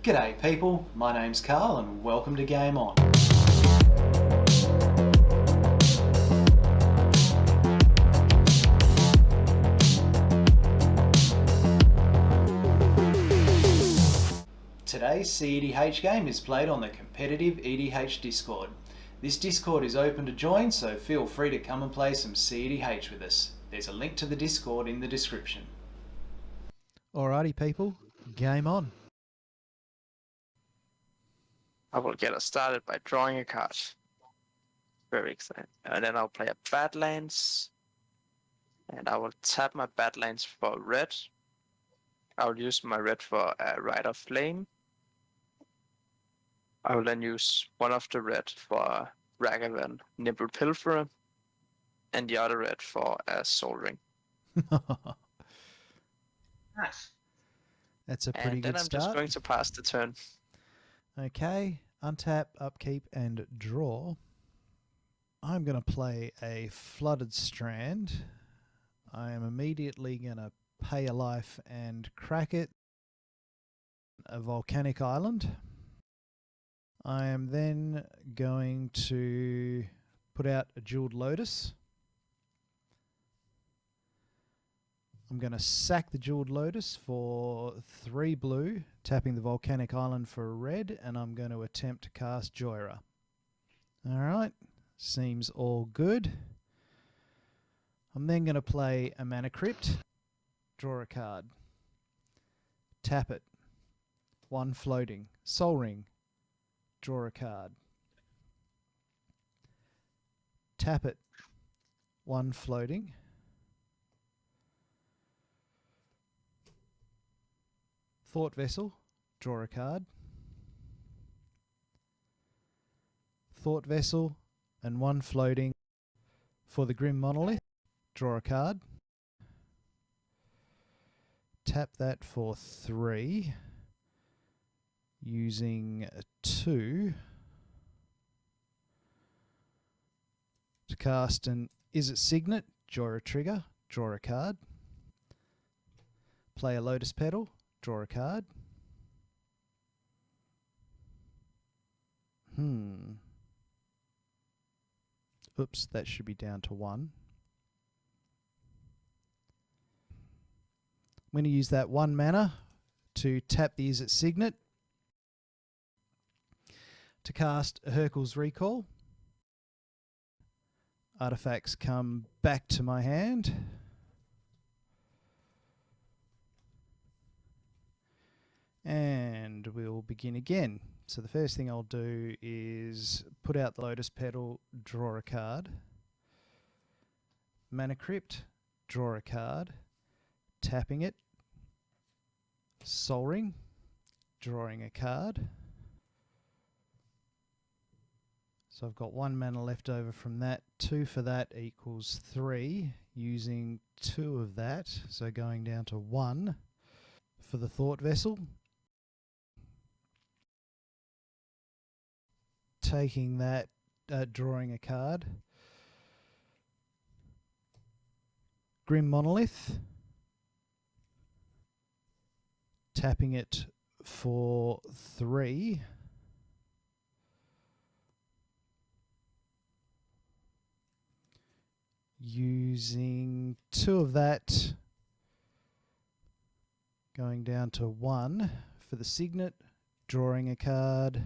G'day people, my name's Carl and welcome to Game On. Today's cEDH game is played on the competitive EDH Discord. This Discord is open to join, so feel free to come and play some cEDH with us. There's a link to the Discord in the description. Alrighty people, game on. I will get us started by drawing a card. Very exciting. And then I'll play a Badlands. And I will tap my Badlands for red. I'll use my red for a Rite of Flame. I will then use one of the red for Ragavan Nimble Pilferer. And the other red for a Soul Ring. Nice. That's a pretty And good then I'm start. just going to pass the turn. Okay, untap, upkeep, and draw. I'm going to play a Flooded Strand. I am immediately going to pay a life and crack it. A Volcanic Island. I am then going to put out a Jeweled Lotus. I'm going to sack the Jeweled Lotus for 3 blue, tapping the Volcanic Island for a red, and I'm going to attempt to cast Jhoira. Alright, seems all good. I'm then going to play a Mana Crypt, draw a card, tap it, 1 floating, Soul Ring, draw a card, tap it, 1 floating, Thought Vessel, draw a card. Thought Vessel and 1 floating for the Grim Monolith, draw a card. Tap that for 3, using 2 to cast an Is It Signet, Jhoira trigger, draw a card. Play a Lotus Petal, draw a card. Oops, that should be down to 1. I'm going to use that 1 mana to tap the Is It Signet to cast a Hurkyl's Recall. Artifacts come back to my hand. And we'll begin again. So the first thing I'll do is put out the Lotus Petal, draw a card. Mana Crypt, draw a card. Tapping it. Soul Ring, drawing a card. So I've got 1 mana left over from that. 2 for that equals 3. Using 2 of that, so going down to 1 for the Thought Vessel. Taking that, drawing a card. Grim Monolith. Tapping it for 3. Using 2 of that. Going down to 1 for the Signet. Drawing a card.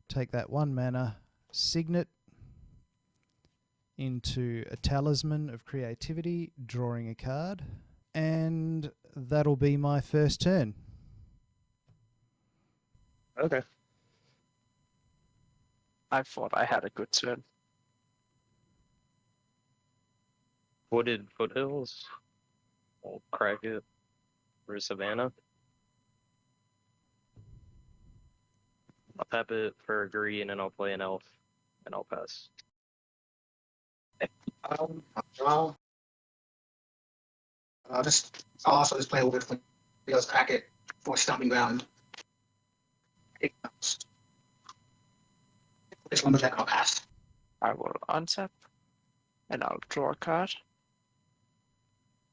Take that 1 mana Signet into a Talisman of Creativity, drawing a card, and that'll be my first turn. Okay. I thought I had a good turn. Wooded Foothills. I'll crack it for Savannah. I'll tap it for a green and then I'll play an elf and I'll pass. I'll also just play a little bit because crack it for Stomping Ground. This one was that I'll pass. I will untap and I'll draw a card.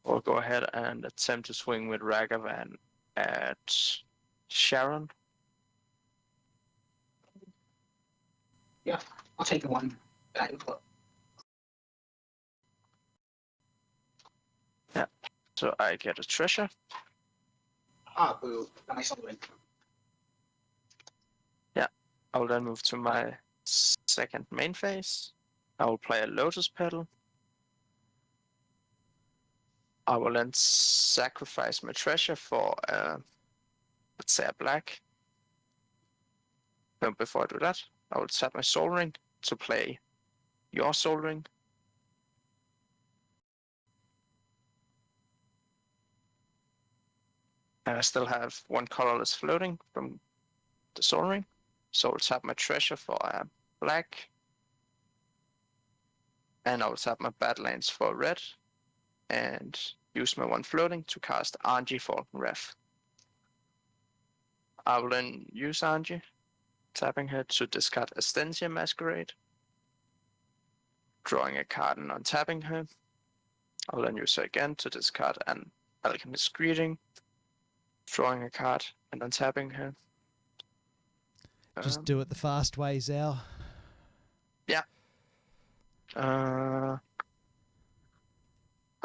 Or go ahead and attempt to swing with Ragavan at Sharon. Yeah, I'll take the one back as well. So I get a treasure. Ah, boo. Got my soul in. I will then move to my second main phase. I will play a Lotus Petal. I will then sacrifice my treasure for, let's say, a black. But before I do that, I will tap my Soul Ring to play your Soul Ring. And I still have one colorless floating from the Soul Ring. So I'll tap my treasure for a black. And I will tap my Badlands for red. And use my one floating to cast Anje for Wrath. I will then use Anje, tapping her to discard Astensia Masquerade. Drawing a card and untapping her. I will then use her again to discard an Alchemist Greeting. Drawing a card and untapping her. Just do it the fast way, Zao. Yeah. I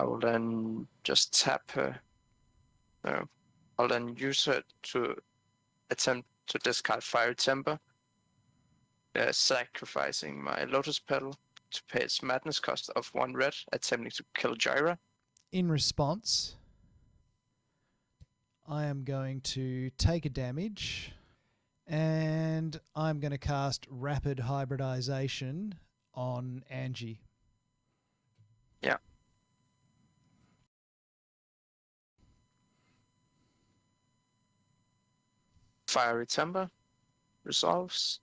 will then just tap her. No. I'll then use her to attempt to discard Fiery Temper, sacrificing my Lotus Petal to pay its madness cost of 1 red, attempting to kill Jhoira. In response, I am going to take a damage and I'm going to cast Rapid Hybridization on Anje. Yeah. Fiery Temper resolves,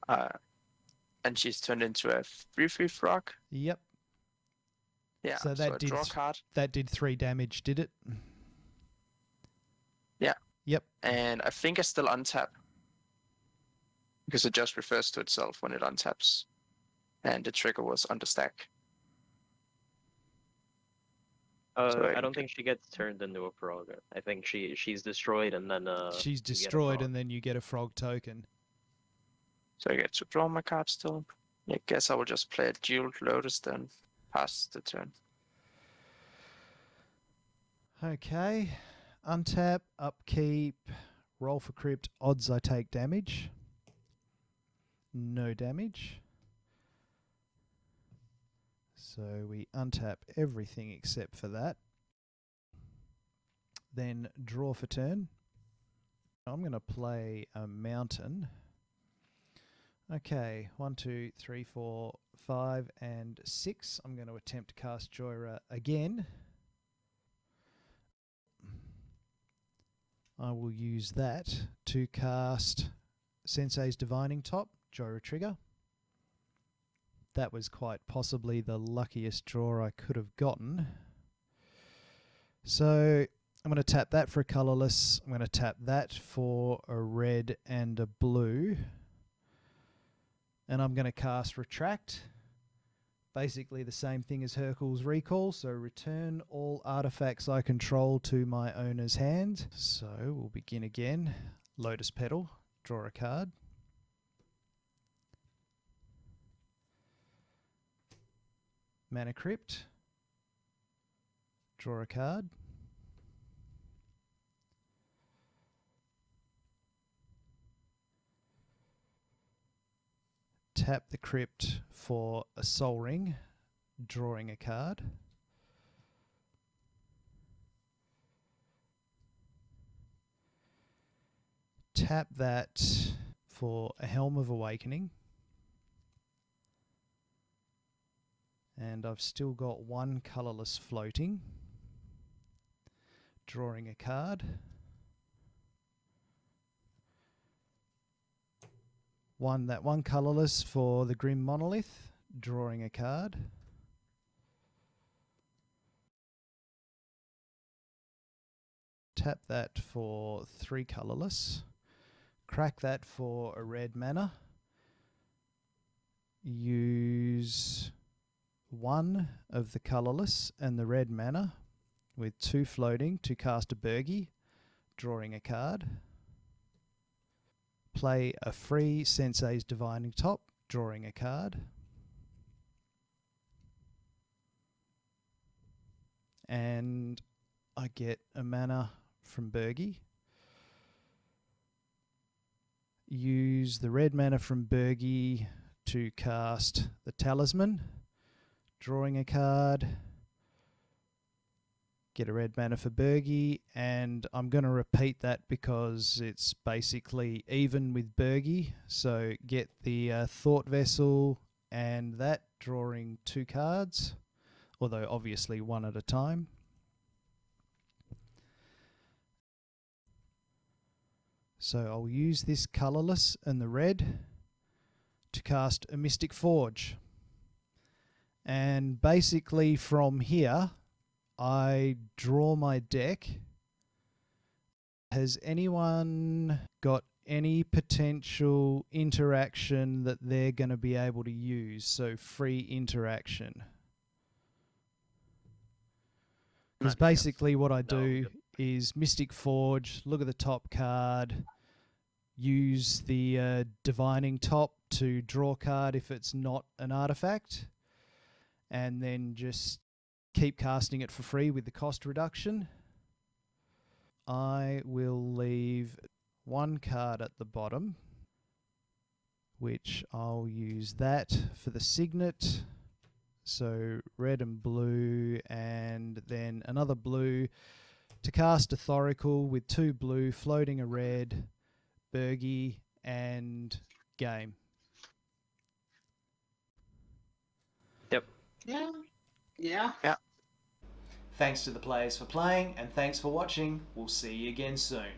and she's turned into a 3/3 frog. Yep. Yeah, So so I draw a card. That did 3 damage, did it? Yeah. Yep. And I think I still untap, because it just refers to itself when it untaps. And the trigger was on the stack. So I don't think she gets turned into a frog. I think she's destroyed and then She's you get a destroyed frog. and then you get a frog token. So I get to draw my card still. I guess I will just play a Jeweled Lotus then. Pass the turn. Okay. Untap, upkeep, roll for crypt, odds I take damage. No damage. So we untap everything except for that. Then draw for turn. I'm going to play a mountain. Okay, 1, 2, 3, 4, 5, and 6. I'm going to attempt to cast Jhoira again. I will use that to cast Sensei's Divining Top, Jhoira trigger. That was quite possibly the luckiest draw I could have gotten. So I'm going to tap that for a colourless. I'm going to tap that for a red and a blue. And I'm going to cast Retract. Basically the same thing as Hurkyl's Recall. So return all artifacts I control to my owner's hand. So we'll begin again. Lotus Petal. Draw a card. Mana Crypt. Draw a card. Tap the crypt for a Soul Ring, drawing a card. Tap that for a Helm of Awakening. And I've still got one colourless floating. Drawing a card. That one colourless for the Grim Monolith, drawing a card. Tap that for 3 colourless. Crack that for a red mana. Use 1 of the colourless and the red mana with 2 floating to cast a Burgie. drawing a card. Play a free Sisay's Divining Top, drawing a card. And I get a mana from Bergie. Use the red mana from Bergie to cast the Talisman, drawing a card. Get a red mana for Bergie, and I'm going to repeat that because it's basically even with Bergie. So get the Thought Vessel and that, drawing 2 cards, although obviously one at a time. So I'll use this colourless and the red to cast a Mystic Forge. And basically from here, I draw my deck. Has anyone got any potential interaction that they're going to be able to use? So free interaction. Because basically what I do is Mystic Forge, look at the top card, use the Divining Top to draw card if it's not an artifact, and then just keep casting it for free with the cost reduction. I will leave 1 card at the bottom, which I'll use that for the Signet. So red and blue, and then another blue to cast Authorical with 2 blue, floating a red, Bergie, and game. Yep. Yeah. Yeah. Yeah. Thanks to the players for playing, and thanks for watching. We'll see you again soon.